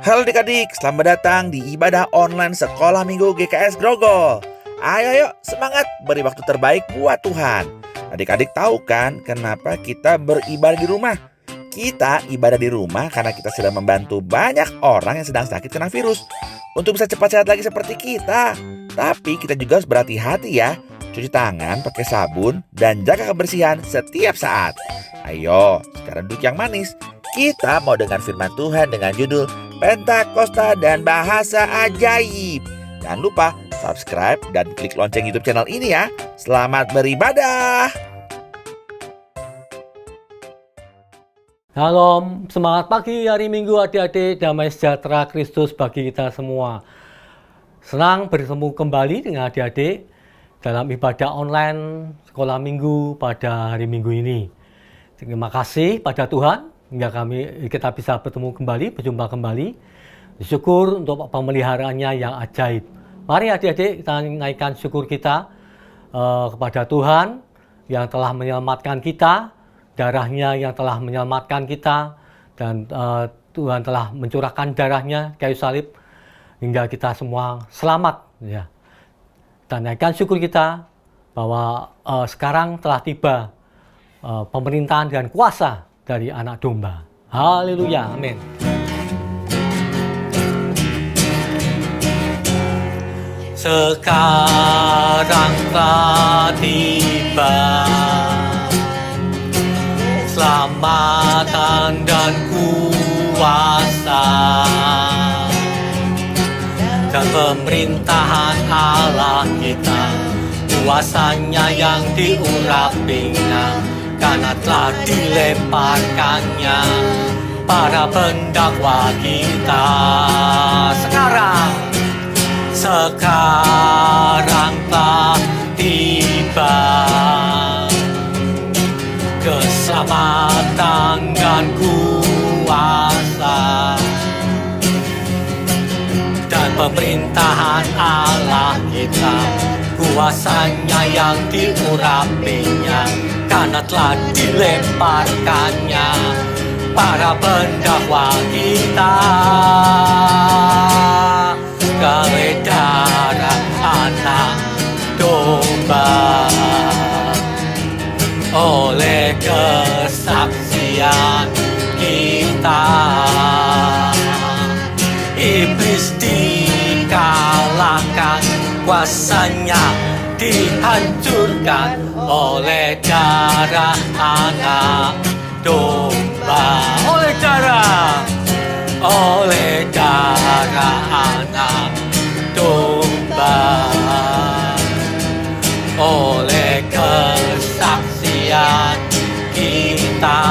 Halo adik-adik, selamat datang di ibadah online Sekolah Minggu GKS Grogol. Ayo, semangat beri waktu terbaik buat Tuhan. Adik-adik tahu kan kenapa kita beribadah di rumah? Kita ibadah di rumah karena kita sedang membantu banyak orang yang sedang sakit kena virus untuk bisa cepat sehat lagi seperti kita. Tapi kita juga harus berhati-hati ya. Cuci tangan pakai sabun dan jaga kebersihan setiap saat. Ayo, sekarang duduk yang manis. Kita mau dengar firman Tuhan dengan judul Pentakosta dan Bahasa Ajaib. Jangan lupa subscribe dan klik lonceng YouTube channel ini ya. Selamat beribadah. Shalom, semangat pagi hari Minggu adik-adik, damai sejahtera Kristus bagi kita semua. Senang bertemu kembali dengan adik-adik dalam ibadah online Sekolah Minggu pada hari Minggu ini. Terima kasih pada Tuhan hingga kita bisa bertemu kembali, berjumpa kembali. Syukur untuk pemeliharaannya yang ajaib. Mari adik-adik kita naikkan syukur kita kepada Tuhan yang telah menyelamatkan kita, darahnya yang telah menyelamatkan kita, dan Tuhan telah mencurahkan darahnya kayu salib hingga kita semua selamat. Ya. Kita naikkan syukur kita bahwa sekarang telah tiba pemerintahan dan kuasa dari anak domba. Haleluya, amin. Sekarang telah tiba keselamatan dan kuasa dan pemerintahan Allah kita, kuasanya yang diurapinya, karena telah dilemparkannya para pendakwa kita. Sekarang telah tiba keselamatan dan kuasa dan pemerintahan Allah kita, kuasanya yang diurapinya, karena telah dilemparkannya para pendakwa kita. Oleh darah anak domba, oleh kesaksian kita, iblis dikalahkan, kuasanya dihancurkan oleh darah anak domba. Oleh darah anak domba, oleh kesaksian kita,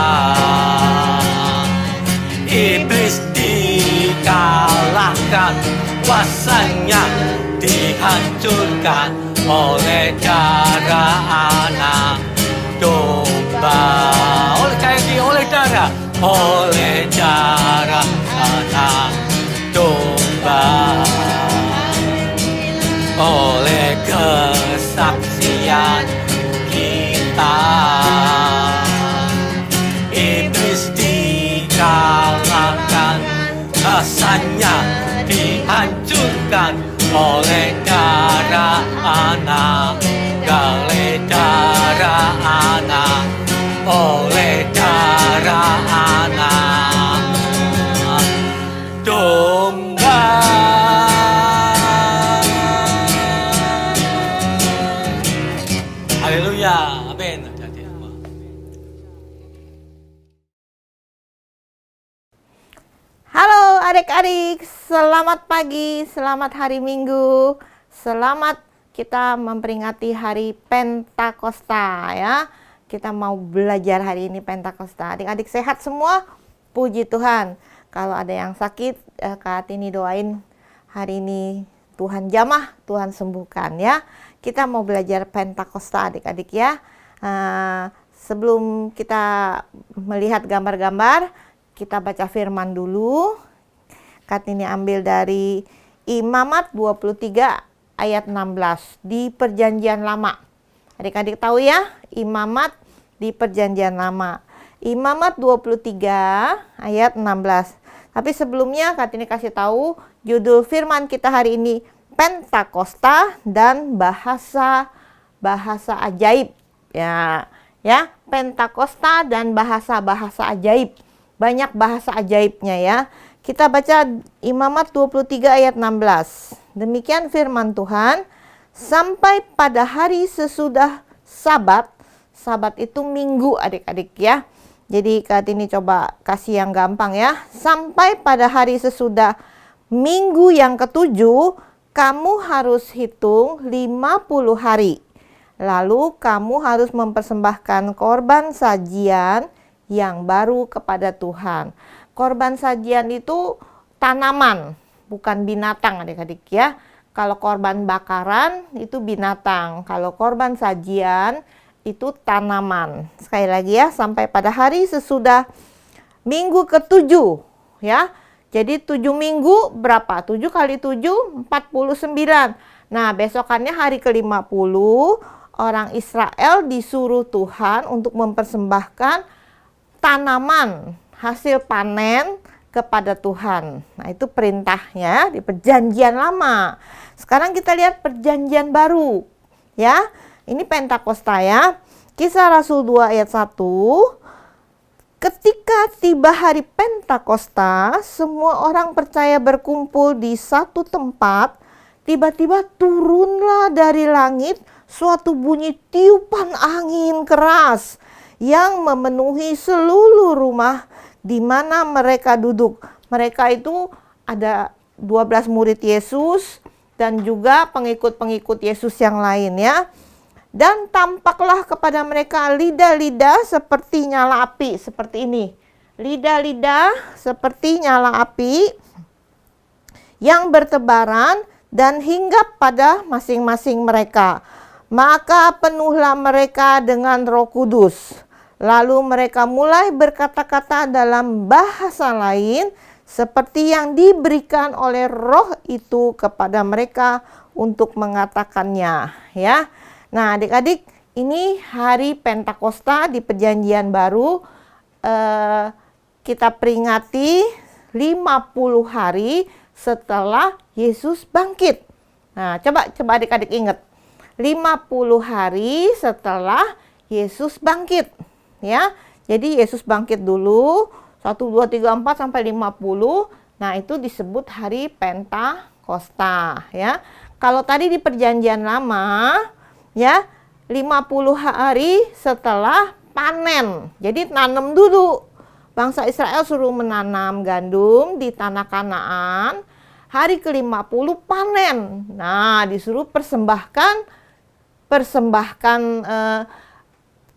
iblis dikalahkan, kuasanya dihancurkan oleh darah anak domba. Oleh darah anak domba, oleh kesaksian kita, iblis dikalahkan, kuasanya dihancurkan oleh darah anak, oleh darah anak, oleh darah anak domba. Haleluya, amin. Halo adik-adik, selamat pagi, selamat hari Minggu, selamat kita memperingati hari Pentakosta ya. Kita mau belajar hari ini Pentakosta. Adik-adik sehat semua? Puji Tuhan. Kalau ada yang sakit, Kak Tini doain hari ini Tuhan jamah, Tuhan sembuhkan ya. Kita mau belajar Pentakosta adik-adik ya. Sebelum kita melihat gambar-gambar, kita baca firman dulu. Kak Tini ambil dari Imamat 23 ayat 16 di Perjanjian Lama. Adik-adik tahu ya, Imamat di Perjanjian Lama. Imamat 23 ayat 16. Tapi sebelumnya Kartini kasih tahu judul firman kita hari ini Pentakosta dan bahasa ajaib. Ya, Pentakosta dan bahasa ajaib. Banyak bahasa ajaibnya ya. Kita baca Imamat 23 ayat 16. Demikian firman Tuhan, sampai pada hari sesudah Sabat. Sabat itu minggu adik-adik ya. Jadi Kartini coba kasih yang gampang ya. Sampai pada hari sesudah minggu yang ketujuh, kamu harus hitung 50 hari. Lalu kamu harus mempersembahkan korban sajian yang baru kepada Tuhan. Korban sajian itu tanaman, bukan binatang adik-adik ya. Kalau korban bakaran itu binatang, kalau korban sajian itu tanaman. Sekali lagi ya, sampai pada hari sesudah minggu ke-7 ya. Jadi 7 minggu berapa? 7 kali 7, 49. Nah, besokannya hari ke-50, orang Israel disuruh Tuhan untuk mempersembahkan tanaman hasil panen kepada Tuhan. Nah, itu perintahnya di Perjanjian Lama. Sekarang kita lihat Perjanjian Baru. Ya, ini Pentakosta ya. Kisah Rasul 2 ayat 1. Ketika tiba hari Pentakosta, semua orang percaya berkumpul di satu tempat. Tiba-tiba turunlah dari langit suatu bunyi tiupan angin keras yang memenuhi seluruh rumah di mana mereka duduk. Mereka itu ada 12 murid Yesus dan juga pengikut-pengikut Yesus yang lain ya. Dan tampaklah kepada mereka lidah-lidah seperti nyala api, seperti ini. Lidah-lidah seperti nyala api yang bertebaran dan hinggap pada masing-masing mereka. Maka penuhlah mereka dengan Roh Kudus. Lalu mereka mulai berkata-kata dalam bahasa lain seperti yang diberikan oleh Roh itu kepada mereka untuk mengatakannya ya. Nah, adik-adik, ini hari Pentakosta di Perjanjian Baru kita peringati 50 hari setelah Yesus bangkit. Nah, coba adik-adik ingat. 50 hari setelah Yesus bangkit. Ya, jadi Yesus bangkit dulu 1, 2, 3, 4 sampai 50. Nah, itu disebut hari Pentakosta ya. Kalau tadi di Perjanjian Lama ya, 50 hari setelah panen. Jadi tanam dulu. Bangsa Israel suruh menanam gandum di tanah Kanaan. Hari ke-50 panen. Nah, disuruh persembahkan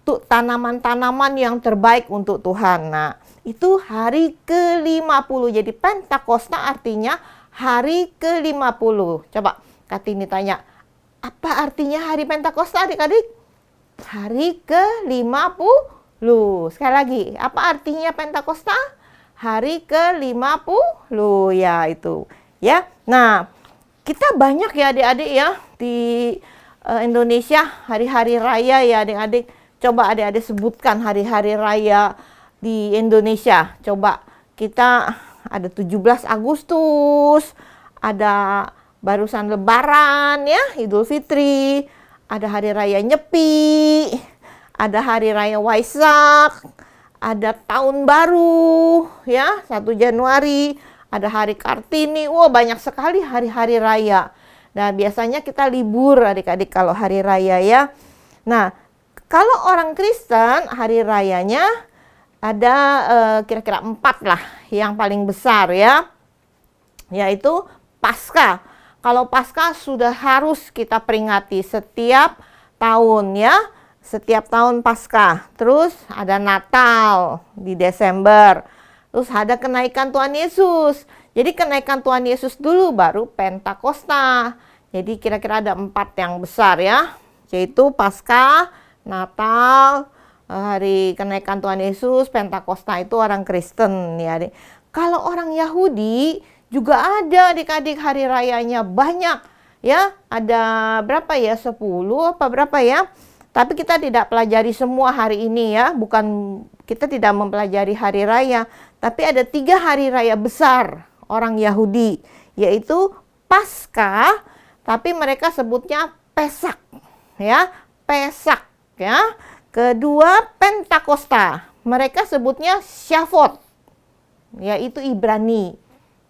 tanaman-tanaman yang terbaik untuk Tuhan. Nah, itu hari ke-50. Jadi Pentakosta artinya hari ke-50. Coba Kartini tanya, apa artinya hari Pentakosta adik-adik? Hari ke-50. Sekali lagi, apa artinya Pentakosta? Hari ke-50. Ya, itu. Ya. Nah, kita banyak ya adik-adik ya di Indonesia hari-hari raya ya adik-adik. Coba adik-adik sebutkan hari-hari raya di Indonesia. Coba kita ada 17 Agustus, ada barusan Lebaran ya, Idul Fitri, ada hari raya Nyepi, ada hari raya Waisak, ada tahun baru ya, 1 Januari, ada hari Kartini. Wah, banyak sekali hari-hari raya. Nah, biasanya kita libur adik-adik kalau hari raya ya. Nah, kalau orang Kristen hari rayanya ada kira-kira 4 lah yang paling besar ya, yaitu Paskah. Kalau Paskah sudah harus kita peringati setiap tahun ya, setiap tahun Paskah. Terus ada Natal di Desember, terus ada kenaikan Tuhan Yesus. Jadi kenaikan Tuhan Yesus dulu baru Pentakosta. Jadi kira-kira ada 4 yang besar ya, yaitu Paskah, Natal, hari kenaikan Tuhan Yesus, Pentakosta itu orang Kristen ya. Kalau orang Yahudi juga ada adik-adik hari rayanya banyak ya. Ada berapa ya? 10 apa berapa ya? Tapi kita tidak pelajari semua hari ini ya, bukan kita tidak mempelajari hari raya, tapi ada 3 hari raya besar orang Yahudi, yaitu Paskah, tapi mereka sebutnya Pesak, ya, Pesak, ya. Kedua Pentakosta, mereka sebutnya Syavot, yaitu Ibrani.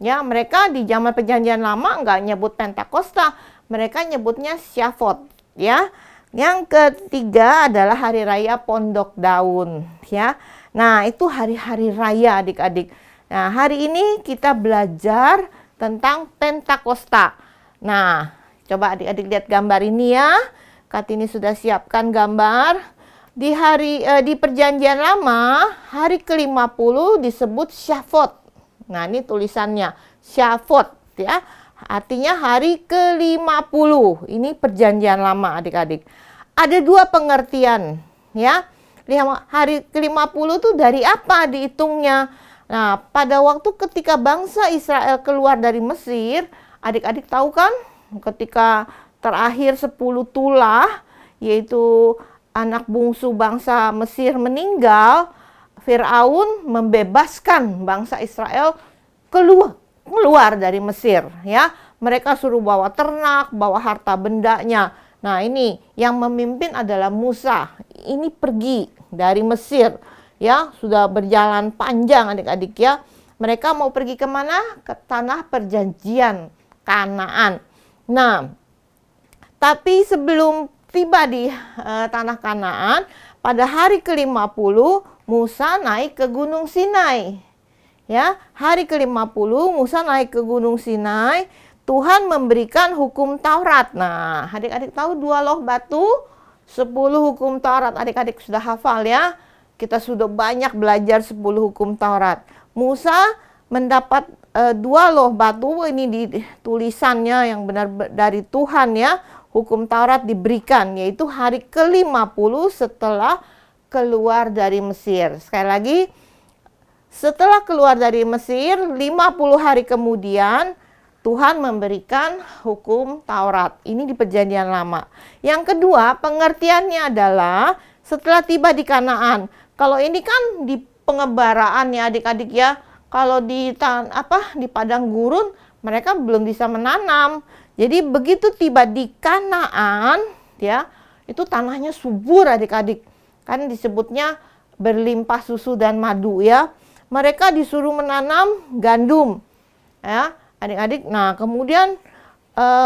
Ya, mereka di zaman Perjanjian Lama nggak nyebut Pentakosta, mereka nyebutnya Syavot, ya. Yang ketiga adalah hari raya Pondok Daun, ya. Nah, itu hari-hari raya adik-adik. Nah, hari ini kita belajar tentang Pentakosta. Nah, coba adik-adik lihat gambar ini ya. Kartini sudah siapkan gambar. Di Perjanjian Lama, hari ke-50 disebut Syavot. Nah, ini tulisannya Syavot, ya. Artinya hari ke-50. Ini Perjanjian Lama adik-adik. Ada 2 pengertian, ya. Hari ke-50 itu dari apa dihitungnya? Nah, pada waktu ketika bangsa Israel keluar dari Mesir, adik-adik tahu kan? Ketika terakhir 10 tulah, yaitu anak bungsu bangsa Mesir meninggal, Firaun membebaskan bangsa Israel keluar dari Mesir, ya. Mereka suruh bawa ternak, bawa harta bendanya. Nah, ini yang memimpin adalah Musa. Ini pergi dari Mesir, ya, sudah berjalan panjang adik-adik ya. Mereka mau pergi kemana? Ke tanah perjanjian Kanaan. Nah, tapi sebelum tiba di tanah Kanaan, pada hari ke-50 Musa naik ke Gunung Sinai. Ya, hari ke-50 Musa naik ke Gunung Sinai. Tuhan memberikan hukum Taurat. Nah, adik-adik tahu 2 loh batu, 10 hukum Taurat. Adik-adik sudah hafal ya. Kita sudah banyak belajar 10 hukum Taurat. Musa mendapat 2 loh batu, ini di tulisannya yang benar dari Tuhan ya. Hukum Taurat diberikan, yaitu hari ke-50 setelah keluar dari Mesir. Sekali lagi, setelah keluar dari Mesir, 50 hari kemudian, Tuhan memberikan hukum Taurat. Ini di Perjanjian Lama. Yang kedua, pengertiannya adalah setelah tiba di Kanaan. Kalau ini kan di pengebaraan ya adik-adik ya. Kalau di padang gurun, mereka belum bisa menanam. Jadi begitu tiba di Kanaan, ya, itu tanahnya subur adik-adik. Kan disebutnya berlimpah susu dan madu ya. Mereka disuruh menanam gandum, ya. Adik-adik, nah kemudian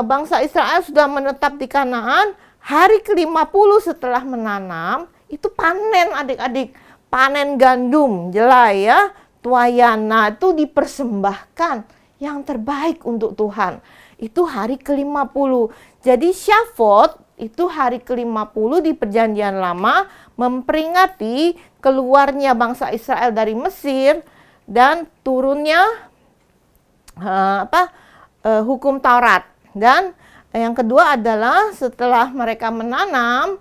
bangsa Israel sudah menetap di Kanaan, hari ke-50 setelah menanam, itu panen adik-adik, panen gandum, jelai ya, tuayan, nah itu dipersembahkan yang terbaik untuk Tuhan. Itu hari ke-50, jadi Syavot itu hari ke-50 di Perjanjian Lama memperingati keluarnya bangsa Israel dari Mesir dan turunnya hukum Taurat. Dan yang kedua adalah setelah mereka menanam,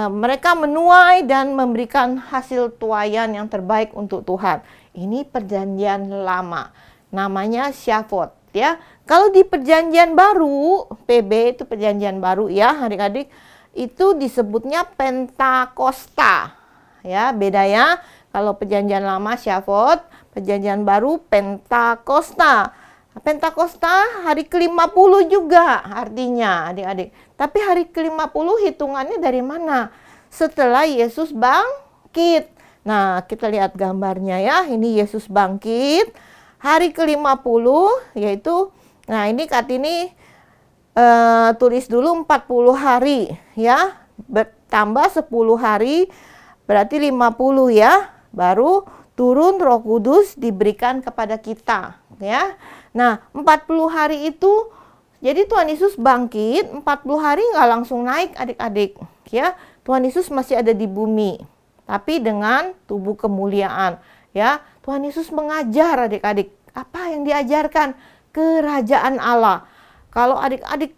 mereka menuai dan memberikan hasil tuayan yang terbaik untuk Tuhan. Ini Perjanjian Lama, namanya Syavot ya. Kalau di Perjanjian Baru, PB itu Perjanjian Baru ya adik-adik, itu disebutnya Pentakosta ya. Beda ya, kalau Perjanjian Lama Syavot, Perjanjian Baru Pentakosta. Pentakosta hari ke-50 juga artinya adik-adik. Tapi hari ke-50 hitungannya dari mana? Setelah Yesus bangkit. Nah, kita lihat gambarnya ya. Ini Yesus bangkit. Hari ke-50 yaitu, nah ini Kartini tulis dulu 40 hari ya. Bertambah 10 hari berarti 50 ya. Baru turun Roh Kudus diberikan kepada kita ya. Nah, 40 hari itu, jadi Tuhan Yesus bangkit, 40 hari nggak langsung naik adik-adik. Ya, Tuhan Yesus masih ada di bumi, tapi dengan tubuh kemuliaan. Ya, Tuhan Yesus mengajar adik-adik. Apa yang diajarkan? Kerajaan Allah. Kalau adik-adik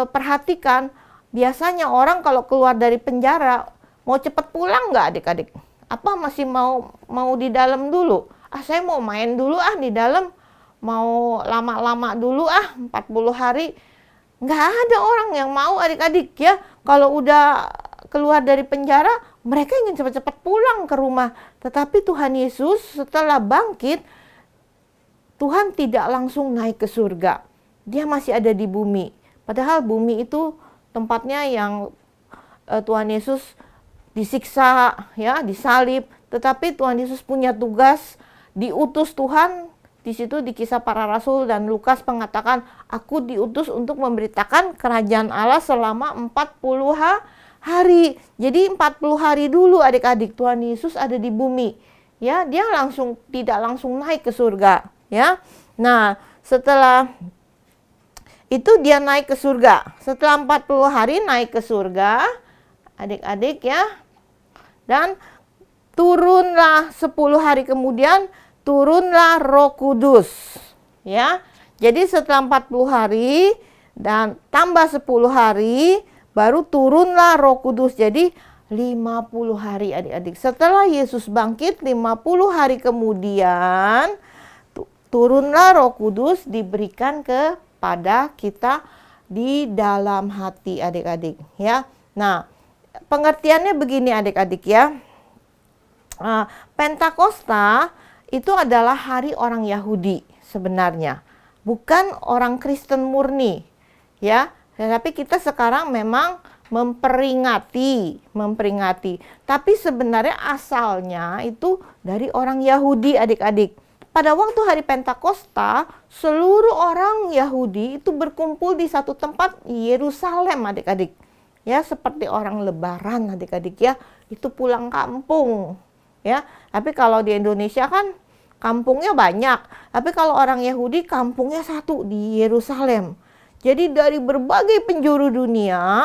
perhatikan, biasanya orang kalau keluar dari penjara, mau cepat pulang nggak adik-adik? Apa masih mau di dalam dulu? Saya mau main dulu di dalam. Mau lama-lama dulu 40 hari. Nggak ada orang yang mau adik-adik ya. Kalau udah keluar dari penjara, mereka ingin cepat-cepat pulang ke rumah. Tetapi Tuhan Yesus setelah bangkit, Tuhan tidak langsung naik ke surga. Dia masih ada di bumi. Padahal bumi itu tempatnya yang Tuhan Yesus disiksa, ya, disalib. Tetapi Tuhan Yesus punya tugas, diutus Tuhan. Di situ di Kisah Para Rasul dan Lukas mengatakan, aku diutus untuk memberitakan kerajaan Allah selama 40 hari. Jadi 40 hari dulu adik-adik Tuhan Yesus ada di bumi. Ya, dia tidak langsung naik ke surga, ya. Nah, setelah itu dia naik ke surga. Setelah 40 hari naik ke surga, adik-adik ya. Dan turunlah 10 hari kemudian, turunlah Roh Kudus. Ya. Jadi setelah 40 hari dan tambah 10 hari, baru turunlah Roh Kudus. Jadi 50 hari adik-adik. Setelah Yesus bangkit 50 hari kemudian, turunlah Roh Kudus diberikan kepada kita di dalam hati adik-adik ya. Nah, pengertiannya begini adik-adik ya. Pentakosta itu adalah hari orang Yahudi sebenarnya, bukan orang Kristen murni ya. Tetapi kita sekarang memang memperingati. Tapi sebenarnya asalnya itu dari orang Yahudi adik-adik. Pada waktu hari Pentakosta, seluruh orang Yahudi itu berkumpul di satu tempat, Yerusalem adik-adik. Ya, seperti orang lebaran adik-adik ya, itu pulang kampung. Ya, tapi kalau di Indonesia kan kampungnya banyak. Tapi kalau orang Yahudi kampungnya satu di Yerusalem. Jadi dari berbagai penjuru dunia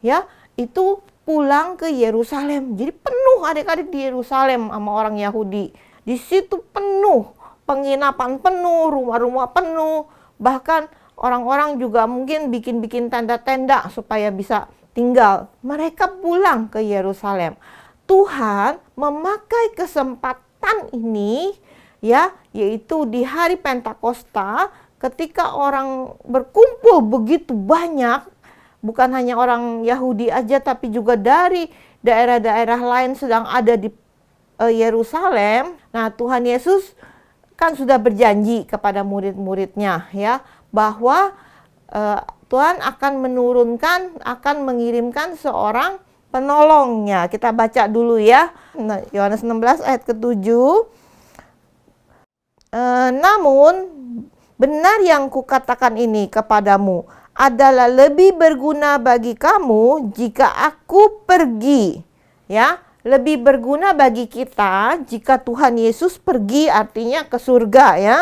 ya, itu pulang ke Yerusalem. Jadi penuh adik-adik di Yerusalem sama orang Yahudi. Di situ penuh, penginapan penuh, rumah-rumah penuh. Bahkan orang-orang juga mungkin bikin-bikin tenda-tenda supaya bisa tinggal. Mereka pulang ke Yerusalem. Tuhan memakai kesempatan ini ya, yaitu di hari Pentakosta, ketika orang berkumpul begitu banyak, bukan hanya orang Yahudi aja tapi juga dari daerah-daerah lain sedang ada di Yerusalem. Nah, Tuhan Yesus kan sudah berjanji kepada murid-muridnya ya, bahwa Tuhan akan mengirimkan seorang penolongnya. Kita baca dulu ya. Nah, Yohanes 16 ayat ke-7. Namun benar yang kukatakan ini kepadamu adalah lebih berguna bagi kamu jika aku pergi. Ya, lebih berguna bagi kita jika Tuhan Yesus pergi, artinya ke surga ya.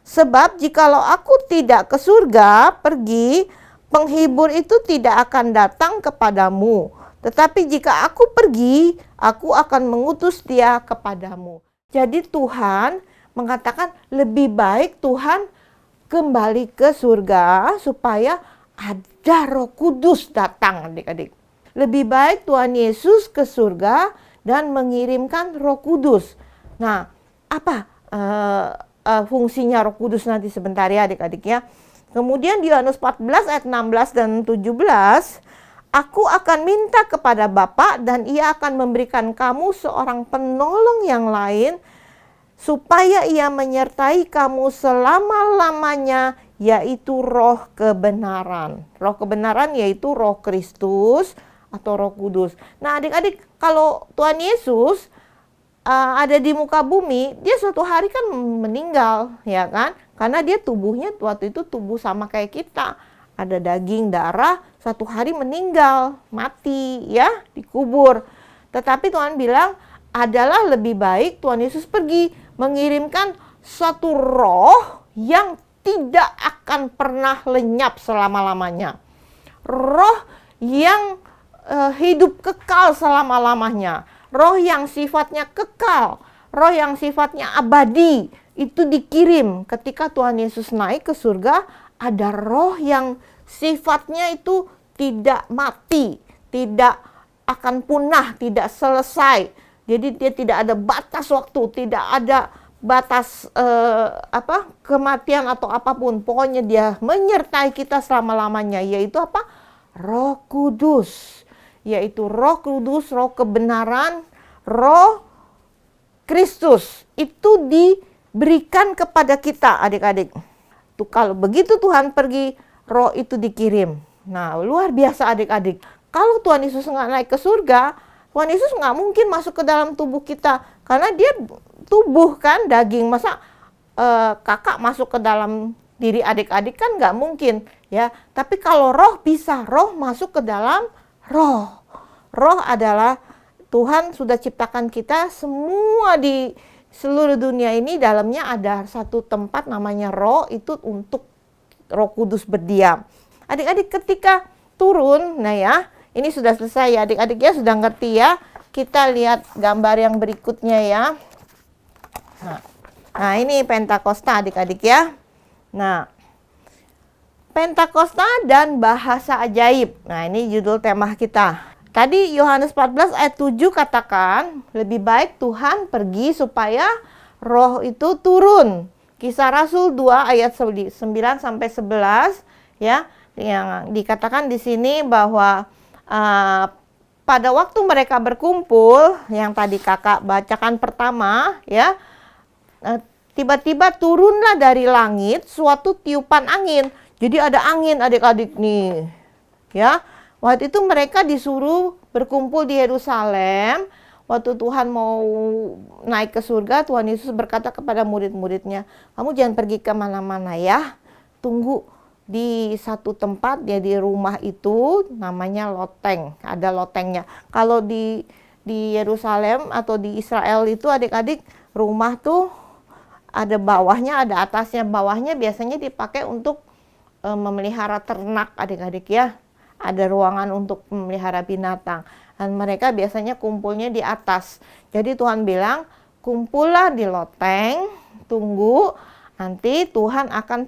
Sebab jikalau aku tidak ke surga, pergi, penghibur itu tidak akan datang kepadamu. Tetapi jika aku pergi, aku akan mengutus dia kepadamu. Jadi Tuhan mengatakan lebih baik Tuhan kembali ke surga supaya ada Roh Kudus datang adik-adik. Lebih baik Tuhan Yesus ke surga dan mengirimkan Roh Kudus. Nah, apa fungsinya Roh Kudus nanti sebentar ya adik-adik ya. Kemudian di Yohanes 14 ayat 16 dan 17, aku akan minta kepada Bapa dan ia akan memberikan kamu seorang penolong yang lain supaya ia menyertai kamu selama-lamanya, yaitu Roh kebenaran. Roh kebenaran yaitu Roh Kristus atau Roh Kudus. Nah adik-adik, kalau Tuhan Yesus ada di muka bumi, dia suatu hari kan meninggal, ya kan? Karena dia tubuhnya waktu itu tubuh sama kayak kita. Ada daging, darah, suatu hari meninggal, mati, ya, dikubur. Tetapi Tuhan bilang, adalah lebih baik Tuhan Yesus pergi, mengirimkan suatu roh yang tidak akan pernah lenyap selama-lamanya. Roh yang hidup kekal selama-lamanya. Roh yang sifatnya kekal, roh yang sifatnya abadi, itu dikirim ketika Tuhan Yesus naik ke surga. Ada roh yang sifatnya itu tidak mati, tidak akan punah, tidak selesai. Jadi dia tidak ada batas waktu, tidak ada batas kematian atau apapun. Pokoknya dia menyertai kita selama-lamanya, yaitu apa? Roh Kudus. yaitu Roh Kudus, Roh kebenaran, Roh Kristus. Itu diberikan kepada kita adik-adik. Tuh, kalau begitu Tuhan pergi, Roh itu dikirim. Nah, luar biasa adik-adik. Kalau Tuhan Yesus nggak naik ke surga, Tuhan Yesus nggak mungkin masuk ke dalam tubuh kita. Karena dia tubuh kan, daging. Masa kakak masuk ke dalam diri adik-adik kan nggak mungkin ya. Tapi kalau roh bisa, roh masuk ke dalam roh. Roh adalah Tuhan sudah ciptakan kita semua di seluruh dunia ini, dalamnya ada satu tempat namanya roh, itu untuk Roh Kudus berdiam. Adik-adik ketika turun, nah ya, ini sudah selesai ya adik-adik ya, sudah ngerti ya. Kita lihat gambar yang berikutnya ya. Nah ini Pentakosta adik-adik ya. Nah, Pentakosta dan bahasa ajaib. Nah, ini judul tema kita. Tadi Yohanes 14 ayat 7 katakan, lebih baik Tuhan pergi supaya roh itu turun. Kisah Rasul 2 ayat 9 sampai 11 ya, yang dikatakan di sini bahwa pada waktu mereka berkumpul, yang tadi kakak bacakan pertama ya, tiba-tiba turunlah dari langit suatu tiupan angin. Jadi ada angin adik-adik nih. Ya. Waktu itu mereka disuruh berkumpul di Yerusalem. Waktu Tuhan mau naik ke surga, Tuhan Yesus berkata kepada murid-muridnya, "Kamu jangan pergi ke mana-mana ya. Tunggu di satu tempat, ya di rumah itu namanya loteng. Ada lotengnya. Kalau di Yerusalem atau di Israel itu adik-adik, rumah tuh ada bawahnya, ada atasnya. Bawahnya biasanya dipakai untuk memelihara ternak adik-adik ya. Ada ruangan untuk memelihara binatang. Dan mereka biasanya kumpulnya di atas. Jadi Tuhan bilang, kumpullah di loteng, tunggu, nanti Tuhan akan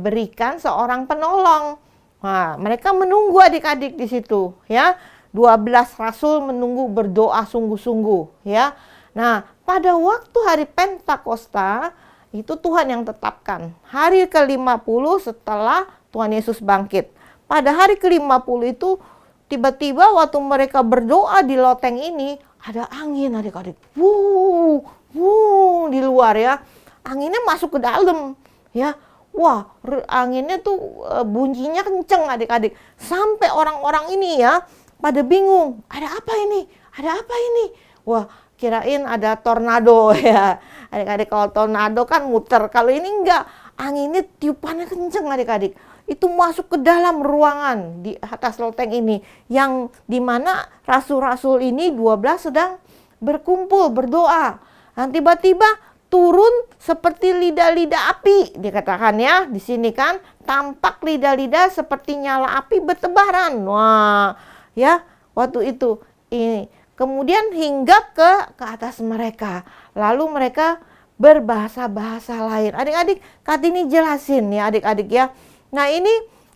berikan seorang penolong. Nah, mereka menunggu adik-adik di situ ya. 12 rasul menunggu, berdoa sungguh-sungguh ya. Nah, pada waktu hari Pentakosta, itu Tuhan yang tetapkan. Hari ke-50 setelah Tuhan Yesus bangkit. Pada hari ke-50 itu, tiba-tiba waktu mereka berdoa di loteng ini, ada angin adik-adik. Wuh, wuh, di luar ya. Anginnya masuk ke dalam ya. Wah, anginnya tuh bunyinya kenceng adik-adik. Sampai orang-orang ini ya, pada bingung. Ada apa ini? Ada apa ini? Wah, kirain ada tornado ya. Adik-adik, kalau tornado kan muter. Kalau ini enggak, anginnya tiupannya kenceng adik-adik. Itu masuk ke dalam ruangan di atas loteng ini. Yang dimana rasul-rasul ini 12 sedang berkumpul, berdoa. Dan tiba-tiba turun seperti lidah-lidah api. Dikatakan ya, di sini kan tampak lidah-lidah seperti nyala api bertebaran. Wah, ya, waktu itu ini. Kemudian hinggap ke atas mereka. Lalu mereka berbahasa-bahasa lain. Adik-adik, Kartini jelasin ya adik-adik ya. Nah ini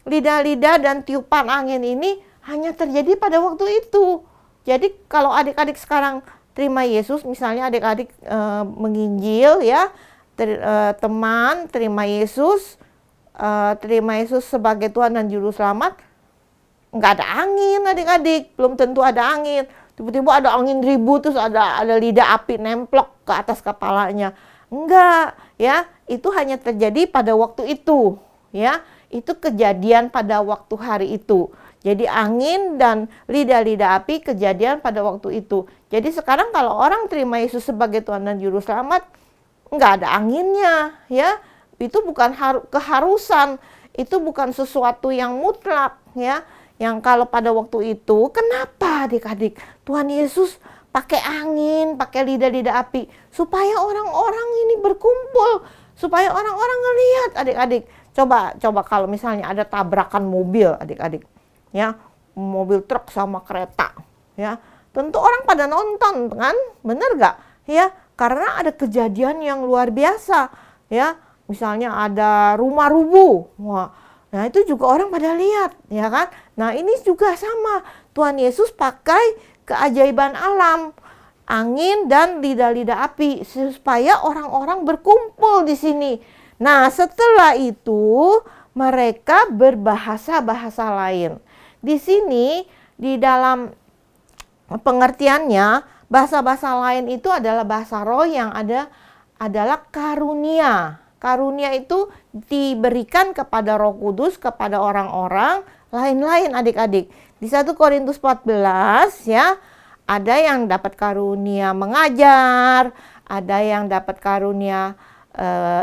lidah-lidah dan tiupan angin ini hanya terjadi pada waktu itu. Jadi kalau adik-adik sekarang terima Yesus, misalnya adik-adik menginjil ya, teman terima Yesus sebagai Tuhan dan Juru Selamat, nggak ada angin adik-adik, belum tentu ada angin. Tiba-tiba ada angin ribut, terus ada lidah api nemplok ke atas kepalanya. Enggak, ya, itu hanya terjadi pada waktu itu, ya. Itu kejadian pada waktu hari itu. Jadi angin dan lidah-lidah api kejadian pada waktu itu. Jadi sekarang kalau orang terima Yesus sebagai Tuhan dan Juru Selamat, enggak ada anginnya, ya. Itu bukan keharusan, itu bukan sesuatu yang mutlak, ya. Yang kalau pada waktu itu, kenapa adik-adik Tuhan Yesus pakai angin, pakai lidah-lidah api, supaya orang-orang ini berkumpul, supaya orang-orang ngelihat adik-adik. Coba kalau misalnya ada tabrakan mobil adik-adik, ya, mobil truk sama kereta, ya, tentu orang pada nonton kan, bener gak? Ya, karena ada kejadian yang luar biasa, ya, misalnya ada rumah rubuh, wah, nah itu juga orang pada lihat, ya kan? Nah ini juga sama, Tuhan Yesus pakai keajaiban alam, angin dan lidah-lidah api, supaya orang-orang berkumpul di sini. Nah setelah itu mereka berbahasa-bahasa lain. Di sini di dalam pengertiannya, bahasa-bahasa lain itu adalah bahasa roh yang adalah karunia. Karunia itu diberikan kepada Roh Kudus, kepada orang-orang lain-lain adik-adik. Di 1 Korintus 14 ya, ada yang dapat karunia mengajar, ada yang dapat karunia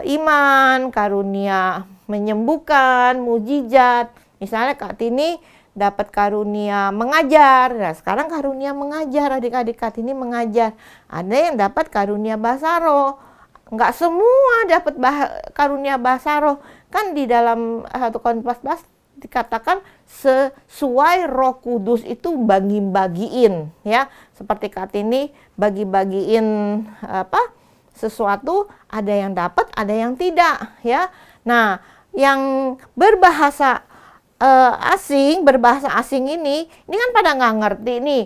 iman, karunia menyembuhkan, mujizat. Misalnya Kak Tini dapat karunia mengajar. Nah, sekarang karunia mengajar, adik-adik Kak Tini mengajar. Ada yang dapat karunia bahasa roh. Enggak semua dapat karunia bahasa roh. Kan di dalam 1 Korintus 14 dikatakan sesuai Roh Kudus itu bagi-bagiin ya. Seperti Kak Tini bagi-bagiin sesuatu, ada yang dapat, ada yang tidak ya. Nah, yang berbahasa berbahasa asing ini kan pada nggak ngerti nih.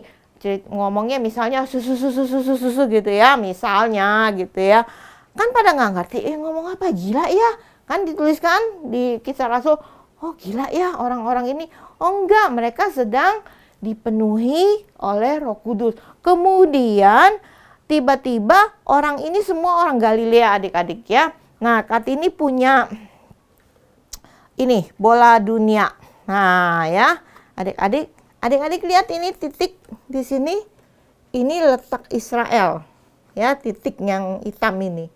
Ngomongnya misalnya susu gitu ya, misalnya gitu ya. Kan pada nggak ngerti, ngomong apa, gila ya. Kan dituliskan di Kisah Rasul, oh gila ya orang-orang ini. Oh enggak, mereka sedang dipenuhi oleh Roh Kudus. Kemudian tiba-tiba orang ini semua orang Galilea adik-adik ya. Nah, Kartini punya ini bola dunia. Nah ya, adik-adik lihat ini titik di sini. Ini letak Israel ya, titik yang hitam ini.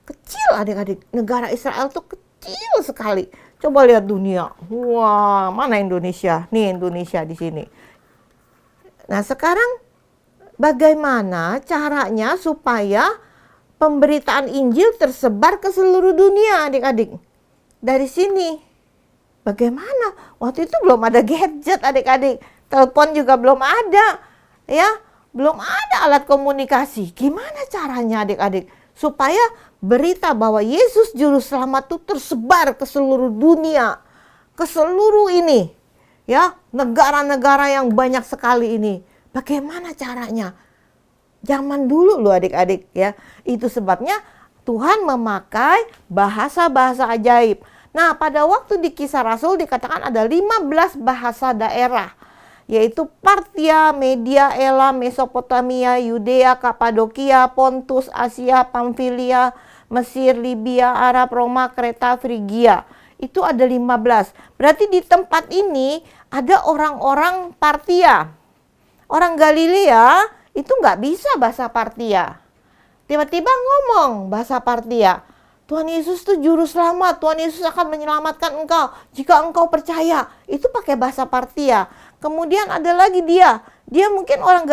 Kecil adik-adik, negara Israel tuh kecil sekali. Coba lihat dunia. Wah, mana Indonesia? Nih Indonesia di sini. Nah, sekarang bagaimana caranya supaya pemberitaan Injil tersebar ke seluruh dunia, adik-adik? Dari sini. Bagaimana? Waktu itu belum ada gadget, adik-adik. Telepon juga belum ada. Ya, belum ada alat komunikasi. Gimana caranya, adik-adik? Supaya berita bahwa Yesus juru selamat itu tersebar ke seluruh dunia, ke seluruh ini, ya, negara-negara yang banyak sekali ini. Bagaimana caranya? Zaman dulu loh adik-adik ya. Itu sebabnya Tuhan memakai bahasa-bahasa ajaib. Nah, pada waktu di Kisah Rasul dikatakan ada 15 bahasa daerah, yaitu Partia, Media, Elam, Mesopotamia, Yudea, Kapadokia, Pontus, Asia, Pamfilia, Mesir, Libya, Arab, Roma, Kreta, Frigia. Itu ada 15. Berarti di tempat ini ada orang-orang Partia. Orang Galilea itu nggak bisa bahasa Partia. Tiba-tiba ngomong bahasa Partia. Tuhan Yesus itu juru selamat. Tuhan Yesus akan menyelamatkan engkau jika engkau percaya. Itu pakai bahasa Partia. Kemudian ada lagi dia mungkin orang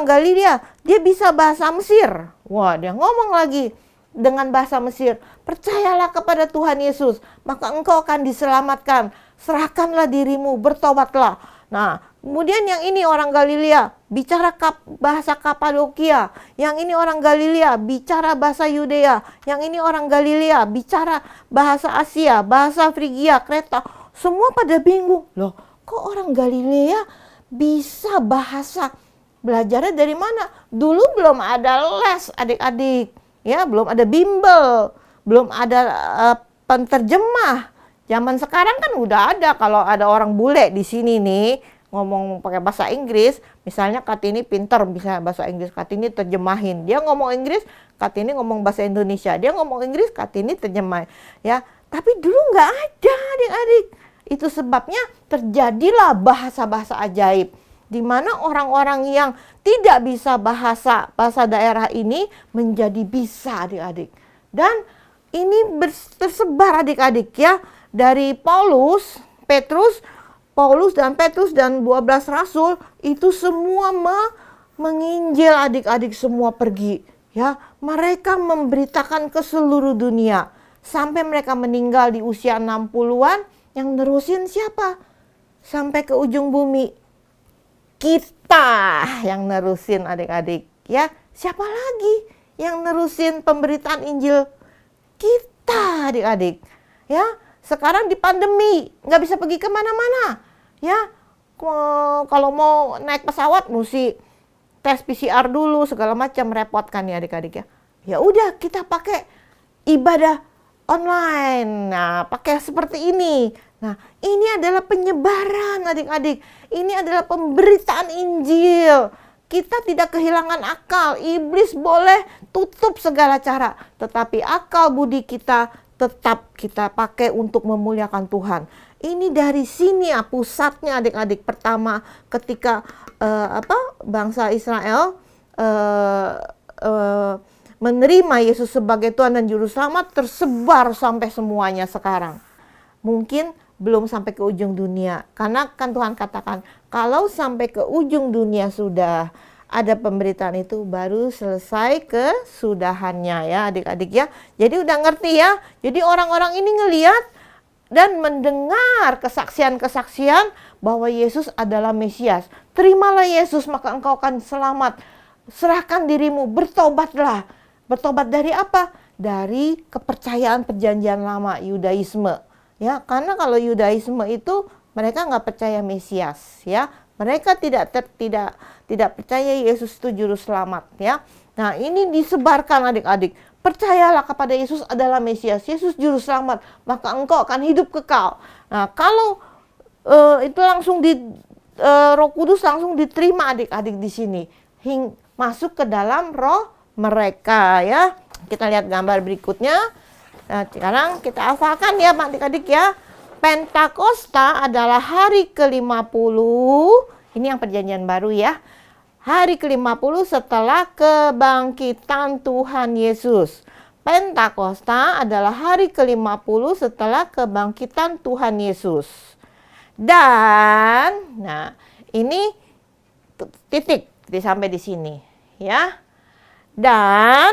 Galilea, dia bisa bahasa Mesir. Wah, dia ngomong lagi dengan bahasa Mesir. Percayalah kepada Tuhan Yesus, maka engkau akan diselamatkan. Serahkanlah dirimu, bertobatlah. Nah, kemudian yang ini orang Galilea bicara bahasa Kapadokia. Yang ini orang Galilea bicara bahasa Yudea. Yang ini orang Galilea bicara bahasa Asia, bahasa Frigia, Kreta. Semua pada bingung. Loh, kok orang Galilea bisa bahasa? Belajarnya dari mana? Dulu belum ada les adik-adik. Ya, belum ada bimbel, belum ada penterjemah. Zaman sekarang kan udah ada. Kalau ada orang bule di sini nih ngomong pakai bahasa Inggris, misalnya Kartini pinter bisa bahasa Inggris, Kartini terjemahin. Dia ngomong Inggris, Kartini ngomong bahasa Indonesia. Dia ngomong Inggris, Kartini terjemahin. Ya, tapi dulu nggak ada adik-adik. Itu sebabnya terjadilah bahasa-bahasa ajaib, di mana orang-orang yang tidak bisa bahasa daerah ini menjadi bisa adik-adik. Dan ini tersebar adik-adik ya, dari Paulus dan Petrus dan 12 rasul itu semua menginjil adik-adik, semua pergi ya. Mereka memberitakan ke seluruh dunia sampai mereka meninggal di usia 60-an. Yang nerusin siapa? Sampai ke ujung bumi. Kita yang nerusin adik-adik ya. Siapa lagi yang nerusin pemberitaan Injil? Kita adik-adik ya. Sekarang di pandemi nggak bisa pergi kemana-mana ya. Kalau mau naik pesawat mesti tes PCR dulu, segala macam, repotkan ya adik-adik ya. Ya udah, kita pakai ibadah online. Nah, pakai seperti ini. Nah, ini adalah penyebaran adik-adik. Ini adalah pemberitaan Injil. Kita tidak kehilangan akal. Iblis boleh tutup segala cara. Tetapi akal budi kita tetap kita pakai untuk memuliakan Tuhan. Ini dari sini ya pusatnya adik-adik. Pertama ketika bangsa Israel menerima Yesus sebagai Tuhan dan Juru Selamat, tersebar sampai semuanya sekarang. Mungkin belum sampai ke ujung dunia. Karena kan Tuhan katakan, kalau sampai ke ujung dunia sudah ada pemberitaan itu, baru selesai kesudahannya ya adik-adik ya. Jadi udah ngerti ya. Jadi orang-orang ini ngelihat dan mendengar kesaksian-kesaksian bahwa Yesus adalah Mesias. Terimalah Yesus maka engkau akan selamat. Serahkan dirimu, bertobatlah. Bertobat dari apa? Dari kepercayaan perjanjian lama, Yudaisme. Ya, karena kalau Yudaisme itu mereka nggak percaya Mesias, ya. Mereka tidak percaya Yesus itu juru selamat, ya. Nah, ini disebarkan adik-adik. Percayalah kepada Yesus adalah Mesias, Yesus juru selamat, maka engkau akan hidup kekal. Nah, kalau itu langsung Roh Kudus langsung diterima adik-adik di sini, masuk ke dalam roh mereka, ya. Kita lihat gambar berikutnya. Nah, sekarang kita hafalkan ya adik-adik ya. Pentakosta adalah hari ke-50. Ini yang perjanjian baru ya. Hari ke-50 setelah kebangkitan Tuhan Yesus. Pentakosta adalah hari ke-50 setelah kebangkitan Tuhan Yesus. Dan, nah ini titik sampai di sini ya. Dan,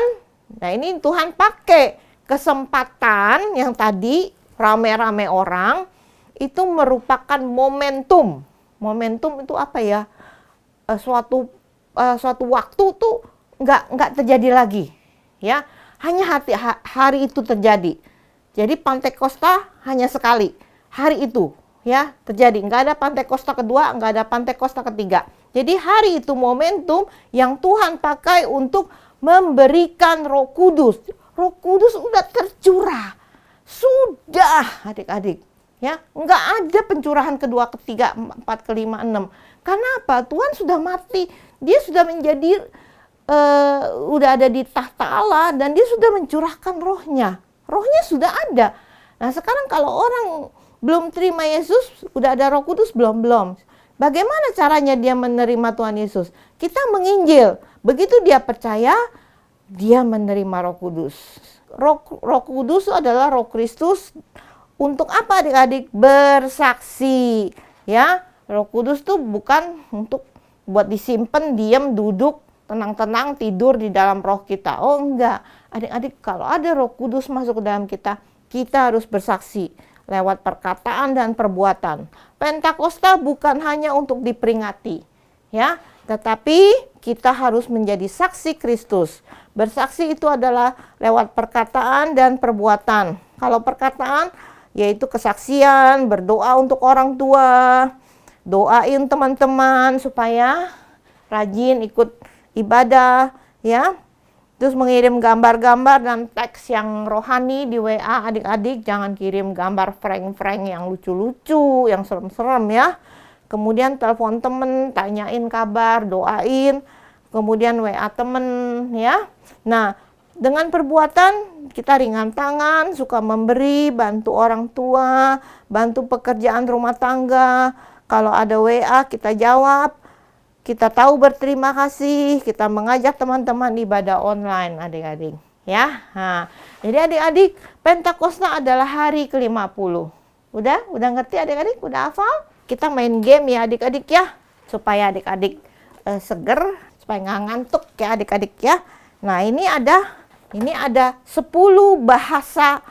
nah ini Tuhan pakai kesempatan yang tadi rame-rame orang itu merupakan momentum. Momentum itu apa ya? Suatu waktu tuh nggak terjadi lagi, ya. Hanya hari itu terjadi. Jadi Pentakosta hanya sekali hari itu, ya terjadi. Nggak ada Pentakosta kedua, nggak ada Pentakosta ketiga. Jadi hari itu momentum yang Tuhan pakai untuk memberikan Roh Kudus. Roh Kudus udah tercurah. Sudah adik-adik. Ya, nggak ada pencurahan kedua, ketiga, empat, kelima, enam. Karena apa? Tuhan sudah mati. Dia sudah menjadi, udah ada di tahta Allah. Dan dia sudah mencurahkan rohnya. Rohnya sudah ada. Nah sekarang kalau orang belum terima Yesus, udah ada Roh Kudus? Belum. Bagaimana caranya dia menerima Tuhan Yesus? Kita menginjil. Begitu dia percaya, dia menerima Roh Kudus. Roh Kudus adalah Roh Kristus. Untuk apa adik-adik? Bersaksi. Ya, Roh Kudus tuh bukan untuk buat disimpan, diam, duduk, tenang-tenang, tidur di dalam roh kita. Oh enggak. Adik-adik, kalau ada Roh Kudus masuk ke dalam kita harus bersaksi lewat perkataan dan perbuatan. Pentakosta bukan hanya untuk diperingati, ya, tetapi kita harus menjadi saksi Kristus. Bersaksi itu adalah lewat perkataan dan perbuatan. Kalau perkataan yaitu kesaksian, berdoa untuk orang tua, doain teman-teman supaya rajin ikut ibadah, ya. Terus mengirim gambar-gambar dan teks yang rohani di WA adik-adik. Jangan kirim gambar prank-prank yang lucu-lucu, yang serem-serem ya. Kemudian telepon temen, tanyain kabar, doain. Kemudian WA temen ya. Nah, dengan perbuatan kita ringan tangan, suka memberi, bantu orang tua, bantu pekerjaan rumah tangga. Kalau ada WA kita jawab. Kita tahu berterima kasih, kita mengajak teman-teman ibadah online adik-adik. Ya, nah, jadi adik-adik, Pentakosta adalah hari ke-50. Udah ngerti adik-adik? Udah hafal? Kita main game ya adik-adik ya, supaya adik-adik seger, supaya nggak ngantuk ya adik-adik ya. Nah ini ada 10 bahasa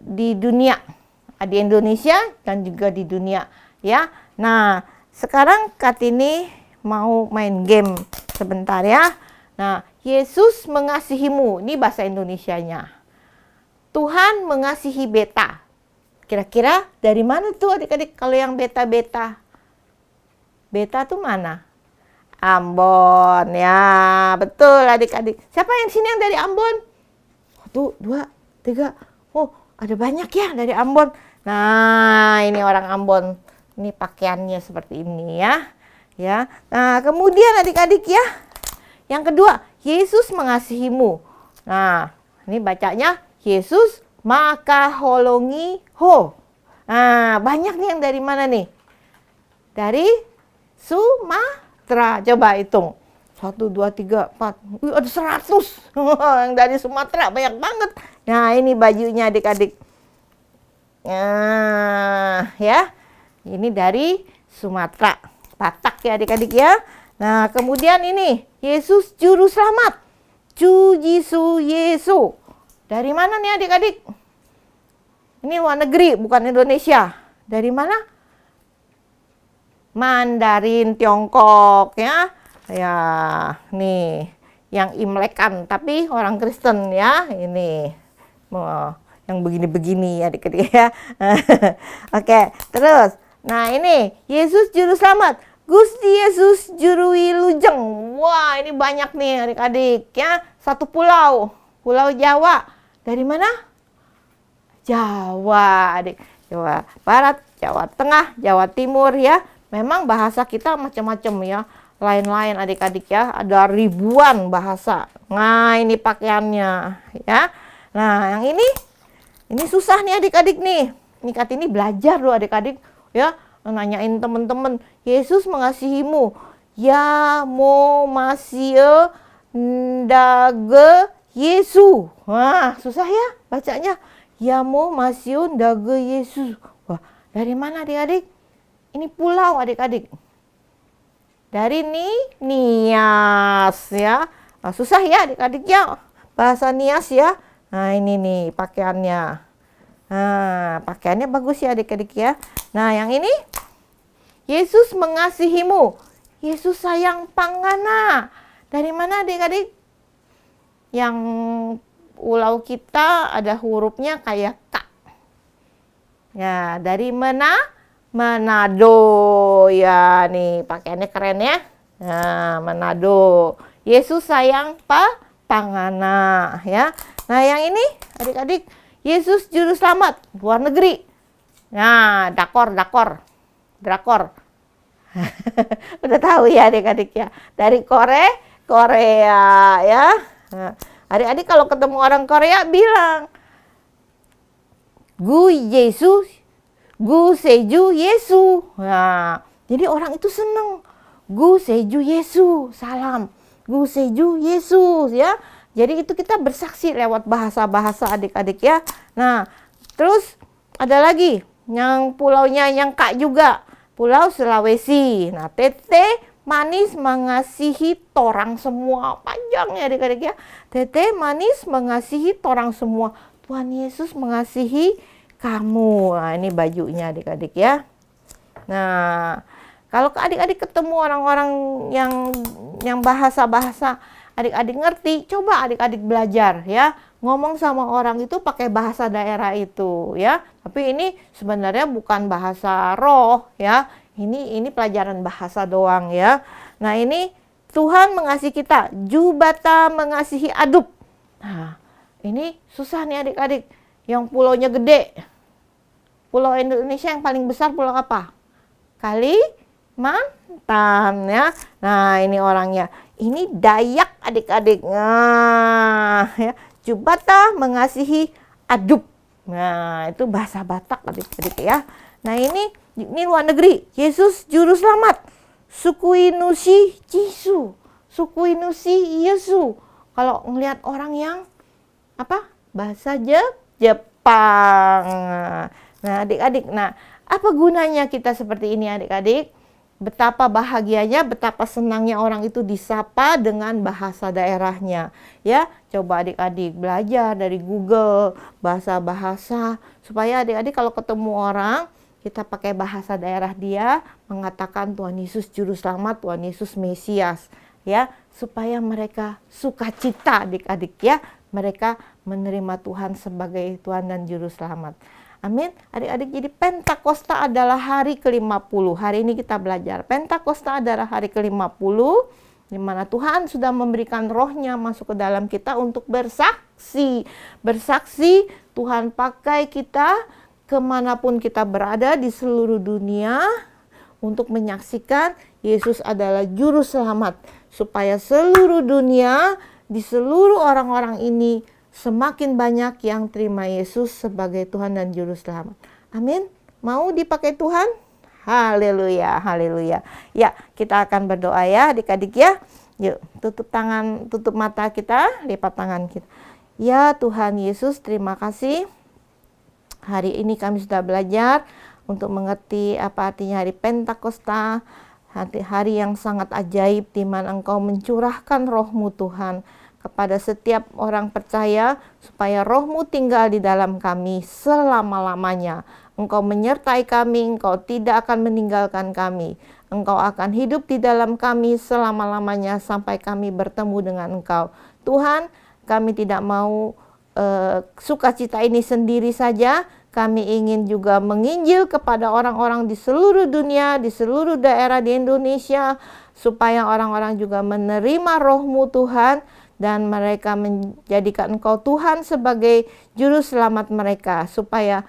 di dunia, di Indonesia dan juga di dunia ya. Nah sekarang Kartini mau main game sebentar ya. Nah, Yesus mengasihimu, ini bahasa Indonesianya. Tuhan mengasihi beta. Kira-kira dari mana tuh adik-adik kalau yang beta-beta? Beta tuh mana? Ambon, ya betul adik-adik. Siapa yang sini yang dari Ambon? 1, 2, 3. Oh, ada banyak ya dari Ambon. Nah, ini orang Ambon. Ini pakaiannya seperti ini ya. Ya. Nah, kemudian adik-adik ya. Yang kedua, Yesus mengasihimu. Nah, ini bacanya Yesus makaholongi ho. Nah, banyak nih yang dari mana nih? Dari Sumatera. Coba hitung. 1, 2, 3, 4. Wih, ada 100. Yang dari Sumatera banyak banget. Nah, ini bajunya adik-adik. Nah, ya. Ini dari Sumatera. Batak ya adik-adik ya. Nah, kemudian ini Yesus juru selamat. Ju Jisu Yesu. Dari mana nih adik-adik? Ini luar negeri, bukan Indonesia. Dari mana? Mandarin Tiongkok ya. Ya, nih yang Imlekan, tapi orang Kristen ya. Ini yang begini-begini adik-adik ya. Oke, terus. Nah, ini Yesus juru selamat. Gusti Yesus juru wilujeng. Wah, ini banyak nih adik-adik ya. Satu pulau, Pulau Jawa. Dari mana? Jawa, adik. Jawa Barat, Jawa Tengah, Jawa Timur ya. Memang bahasa kita macam-macam ya. Lain-lain adik-adik ya. Ada ribuan bahasa. Nah, ini pakaiannya ya. Nah, yang ini susah nih adik-adik nih. Ini ini belajar loh adik-adik ya. Nanyain temen-temen, Yesus mengasihimu. Ya mo masih ndage Yesu. Wah, susah ya bacanya. Ya mo masih ndage Yesus. Wah, dari mana adik-adik? Ini pulau adik-adik. Dari Nias ya. Nah, susah ya adik-adik ya. Bahasa Nias ya. Nah, ini nih pakaiannya. Nah, pakaiannya bagus ya adik-adik ya. Nah, yang ini Yesus mengasihimu. Yesus sayang pangana. Dari mana adik-adik? Yang pulau kita ada hurufnya kayak K. Ya, dari Manado. Ya, nih pakaiannya keren ya. Nah, Manado. Yesus sayang pangana ya. Nah, yang ini adik-adik Yesus juru selamat luar negeri. Nah, drakor. Udah tahu ya adik-adik ya. Dari Korea ya. Nah, adik-adik kalau ketemu orang Korea bilang Gu Yesus, Gu Seju Yesu. Nah, jadi orang itu seneng. Gu Seju Yesu, salam. Gu Seju Yesus ya. Jadi itu kita bersaksi lewat bahasa-bahasa adik-adik ya. Nah, terus ada lagi yang pulaunya yang Kak juga. Pulau Sulawesi. Nah, Tete manis mengasihi torang semua. Panjang ya adik-adik ya. Tete manis mengasihi torang semua. Tuhan Yesus mengasihi kamu. Nah, ini bajunya adik-adik ya. Nah, kalau adik-adik ketemu orang-orang yang bahasa-bahasa adik-adik ngerti, coba adik-adik belajar ya. Ngomong sama orang itu pakai bahasa daerah itu ya. Tapi ini sebenarnya bukan bahasa roh ya. Ini pelajaran bahasa doang ya. Nah, ini Tuhan mengasihi kita, jubata mengasihi adup. Nah, ini susah nih adik-adik. Yang pulaunya gede. Pulau Indonesia yang paling besar pulau apa? Kalimantan ya. Nah, ini orangnya. Ini Dayak adik-adik. Nah, ya. Jubata mengasihi adup. Nah, itu bahasa Batak adik-adik ya. Nah, ini luar negeri. Yesus juru selamat. Sukuinusi Jisu. Sukuinusi Yesu. Kalau ngelihat orang yang apa? Bahasa Jepang. Nah, adik-adik. Nah, apa gunanya kita seperti ini adik-adik? Betapa bahagianya, betapa senangnya orang itu disapa dengan bahasa daerahnya. Ya, coba adik-adik belajar dari Google bahasa-bahasa supaya adik-adik kalau ketemu orang kita pakai bahasa daerah dia mengatakan Tuhan Yesus juru selamat, Tuhan Yesus Mesias, ya, supaya mereka sukacita adik-adik ya, mereka menerima Tuhan sebagai Tuhan dan juru selamat. Amin. Adik-adik, jadi Pentakosta adalah hari ke-50. Hari ini kita belajar. Pentakosta adalah hari ke-50 di mana Tuhan sudah memberikan rohnya masuk ke dalam kita untuk bersaksi. Bersaksi Tuhan pakai kita kemanapun kita berada di seluruh dunia untuk menyaksikan Yesus adalah juru selamat, supaya seluruh dunia, di seluruh orang-orang ini semakin banyak yang terima Yesus sebagai Tuhan dan juru selamat. Amin. Mau dipakai Tuhan? Haleluya, haleluya. Ya, kita akan berdoa ya adik-adik ya. Yuk, tutup tangan, tutup mata kita, lipat tangan kita. Ya Tuhan Yesus, terima kasih. Hari ini kami sudah belajar untuk mengerti apa artinya hari Pentakosta, hari yang sangat ajaib di mana Engkau mencurahkan Roh-Mu Tuhan kepada setiap orang percaya supaya Roh-Mu tinggal di dalam kami selama-lamanya. Engkau menyertai kami, Engkau tidak akan meninggalkan kami. Engkau akan hidup di dalam kami selama-lamanya sampai kami bertemu dengan Engkau. Tuhan, kami tidak mau sukacita ini sendiri saja. Kami ingin juga menginjil kepada orang-orang di seluruh dunia, di seluruh daerah di Indonesia, supaya orang-orang juga menerima Roh-Mu Tuhan, dan mereka menjadikan Engkau Tuhan sebagai juru selamat mereka, supaya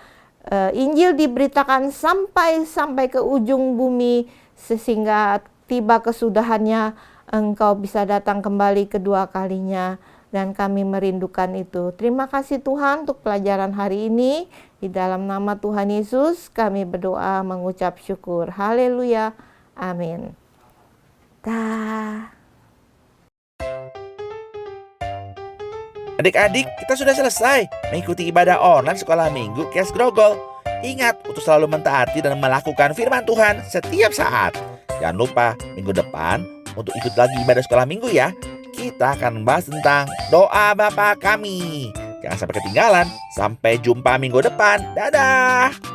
Injil diberitakan sampai ke ujung bumi, sehingga tiba kesudahannya Engkau bisa datang kembali kedua kalinya. Dan kami merindukan itu. Terima kasih Tuhan untuk pelajaran hari ini. Di dalam nama Tuhan Yesus kami berdoa mengucap syukur. Haleluya. Amin. Dah. Adik-adik, kita sudah selesai mengikuti ibadah online sekolah minggu KS Grogol. Ingat untuk selalu mentaati dan melakukan firman Tuhan setiap saat. Jangan lupa minggu depan untuk ikut lagi ibadah sekolah minggu ya. Kita akan bahas tentang doa Bapa kami. Jangan sampai ketinggalan. Sampai jumpa minggu depan. Dadah.